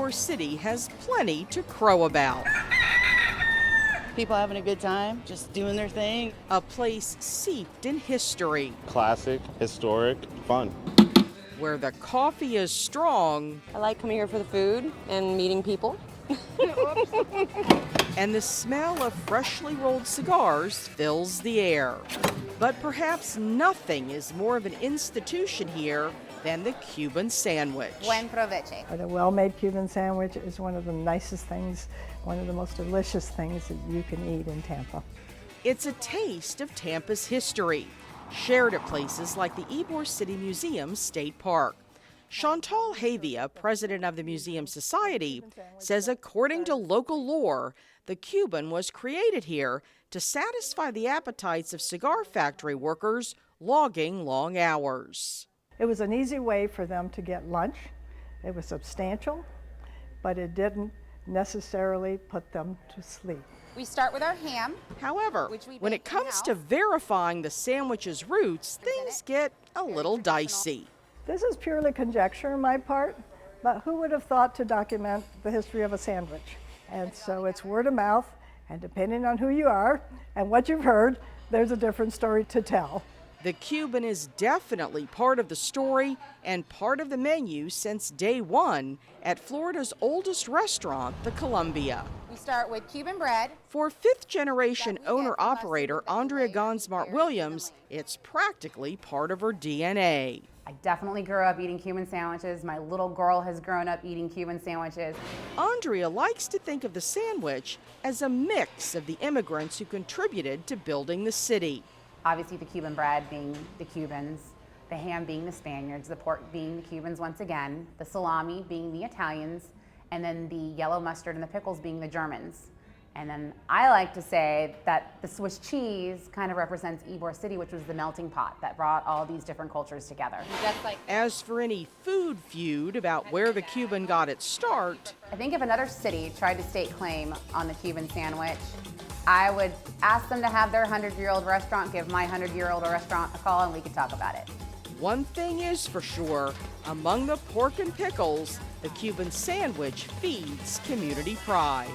Ybor City has plenty to crow about. People having a good time, just doing their thing. A place steeped in history. Classic, historic, fun. Where the coffee is strong. I like coming here for the food and meeting people. And the smell of freshly rolled cigars fills the air. But perhaps nothing is more of an institution here than the Cuban sandwich. Buen provecho. The well-made Cuban sandwich is one of the nicest things, one of the most delicious things that you can eat in Tampa. It's a taste of Tampa's history, shared at places like the Ybor City Museum State Park. Chantal Havia, president of the Museum Society, says according to local lore, the Cuban was created here to satisfy the appetites of cigar factory workers logging long hours. It was an easy way for them to get lunch. It was substantial, but it didn't necessarily put them to sleep. We start with our ham. However, when it comes to verifying the sandwich's roots, things get a little dicey. This is purely conjecture on my part, but who would have thought to document the history of a sandwich? And so it's word of mouth, and depending on who you are and what you've heard, there's a different story to tell. The Cuban is definitely part of the story and part of the menu since day one at Florida's oldest restaurant, the Columbia. We start with Cuban bread. For fifth-generation owner-operator Andrea Gonsmart-Williams, it's practically part of her DNA. I definitely grew up eating Cuban sandwiches. My little girl has grown up eating Cuban sandwiches. Andrea likes to think of the sandwich as a mix of the immigrants who contributed to building the city. Obviously the Cuban bread being the Cubans, the ham being the Spaniards, the pork being the Cubans once again, the salami being the Italians, and then the yellow mustard and the pickles being the Germans. And then I like to say that the Swiss cheese kind of represents Ybor City, which was the melting pot that brought all these different cultures together. As for any food feud about where the Cuban got its start, I think if another city tried to stake claim on the Cuban sandwich, I would ask them to have their 100-year-old restaurant give my 100-year-old restaurant a call and we could talk about it. one thing is for sure, among the pork and pickles, the Cuban sandwich feeds community pride.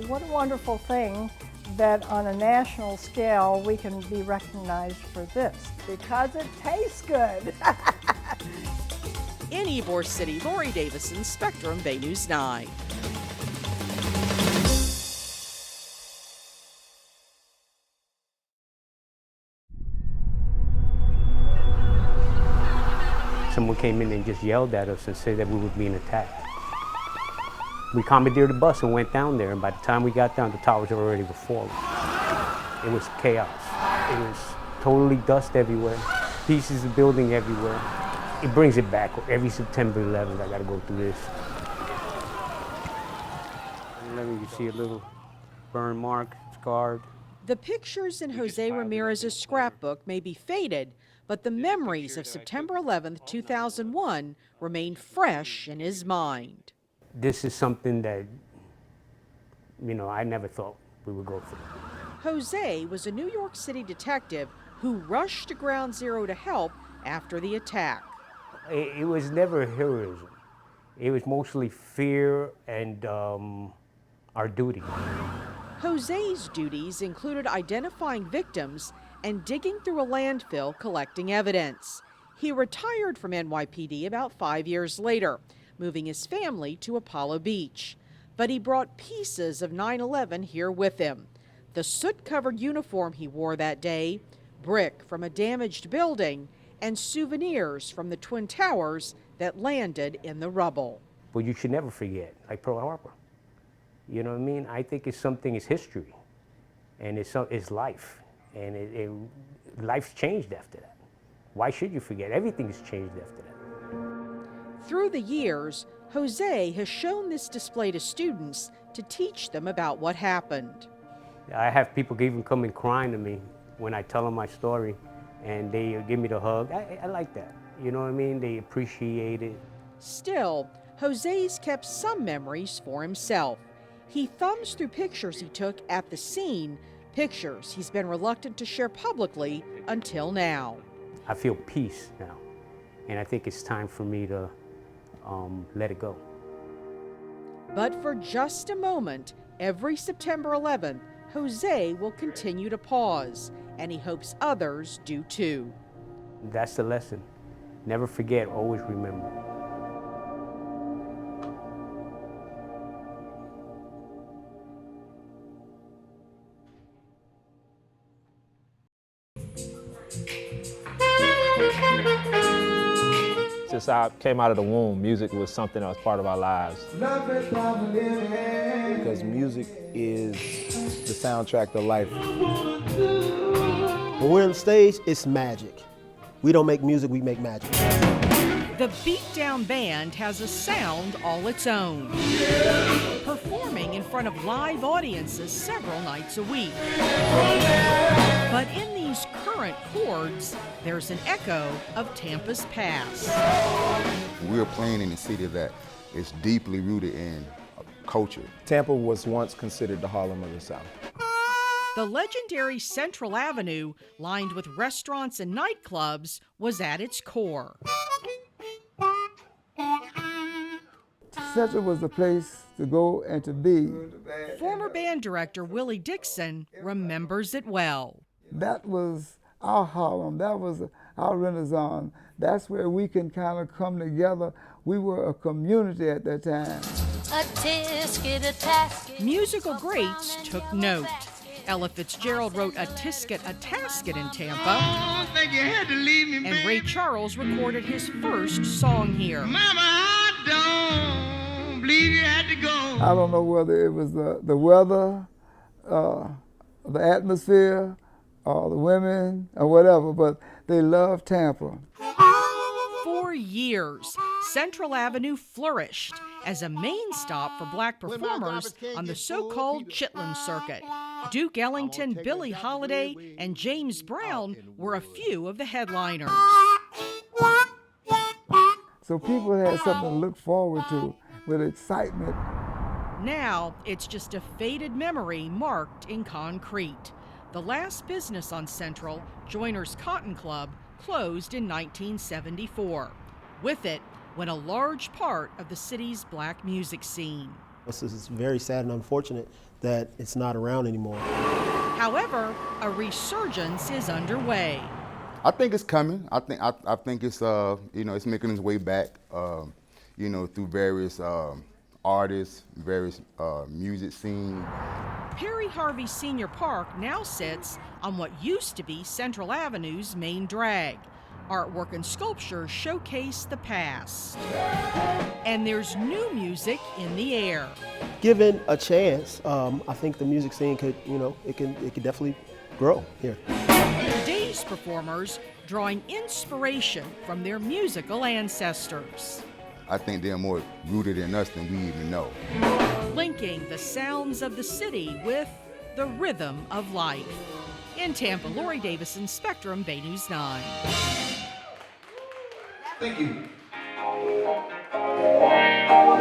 What a wonderful thing that on a national scale we can be recognized for this, because it tastes good. In Ybor City, Laurie Davison, Spectrum Bay News 9. Someone came in and just yelled at us and said that we were being attacked. We commandeered a bus and went down there, and by the time we got down, the towers were already falling. It was chaos. It was totally dust everywhere, pieces of building everywhere. It brings it back. Every September 11th, I gotta go through this. You see a little burn mark, scarred. The pictures in Jose Ramirez's scrapbook may be faded, but the memories of September 11th, 2001 remain fresh in his mind. This is something that, I never thought we would go through. Jose was a New York City detective who rushed to Ground Zero to help after the attack. It was never heroism. It was mostly fear and our duty. Jose's duties included identifying victims and digging through a landfill collecting evidence. He retired from NYPD about 5 years later, moving his family to Apollo Beach. But he brought pieces of 9/11 here with him. The soot-covered uniform he wore that day, brick from a damaged building, and souvenirs from the Twin Towers that landed in the rubble. But you should never forget, like Pearl Harbor. You know what I mean? I think it's history, and it's life, and life's changed after that. Why should you forget? Everything has changed after that. Through the years, Jose has shown this display to students to teach them about what happened. I have people even coming crying to me when I tell them my story, and they give me the hug. I like that. You know what I mean? They appreciate it. Still, Jose's kept some memories for himself. He thumbs through pictures he took at the scene, pictures he's been reluctant to share publicly until now. I feel peace now, and I think it's time for me to let it go. But for just a moment, every September 11th, Jose will continue to pause, and he hopes others do too. That's the lesson. Never forget, always remember. Since I came out of the womb, music was something that was part of our lives. Because music is the soundtrack to life. When we're on stage, it's magic. We don't make music, we make magic. The Beatdown Band has a sound all its own, performing in front of live audiences several nights a week. But in these current chords, there's an echo of Tampa's past. We're playing in a city that is deeply rooted in culture. Tampa was once considered the Harlem of the South. The legendary Central Avenue, lined with restaurants and nightclubs, was at its core. Central was the place to go and to be. Former band director Willie Dixon remembers it well. That was our Harlem. That was our Renaissance. That's where we can kind of come together. We were a community at that time. Musical greats took note. Ella Fitzgerald wrote A Tisket, a Tasket in Tampa. And Ray Charles recorded his first song here. I don't know whether it was the weather, the atmosphere, or the women, or whatever, but they loved Tampa. For years, Central Avenue flourished as a main stop for black performers on the so-called Chitlin Circuit. Duke Ellington, Billie Holiday, and James Brown were a few of the headliners. So people had something to look forward to with excitement. Now, it's just a faded memory marked in concrete. The last business on Central, Joyner's Cotton Club, closed in 1974. With it went a large part of the city's black music scene. This is very sad and unfortunate that it's not around anymore. However, a resurgence is underway. I think it's coming. I think it's it's making its way back. Through various artists, various music scenes. Perry Harvey Senior Park now sits on what used to be Central Avenue's main drag. Artwork and sculpture showcase the past. And there's new music in the air. Given a chance, I think the music scene could definitely grow here. Today's performers drawing inspiration from their musical ancestors. I think they're more rooted in us than we even know. Linking the sounds of the city with the rhythm of life. In Tampa, Laurie Davison, Spectrum, Bay News 9. Thank you.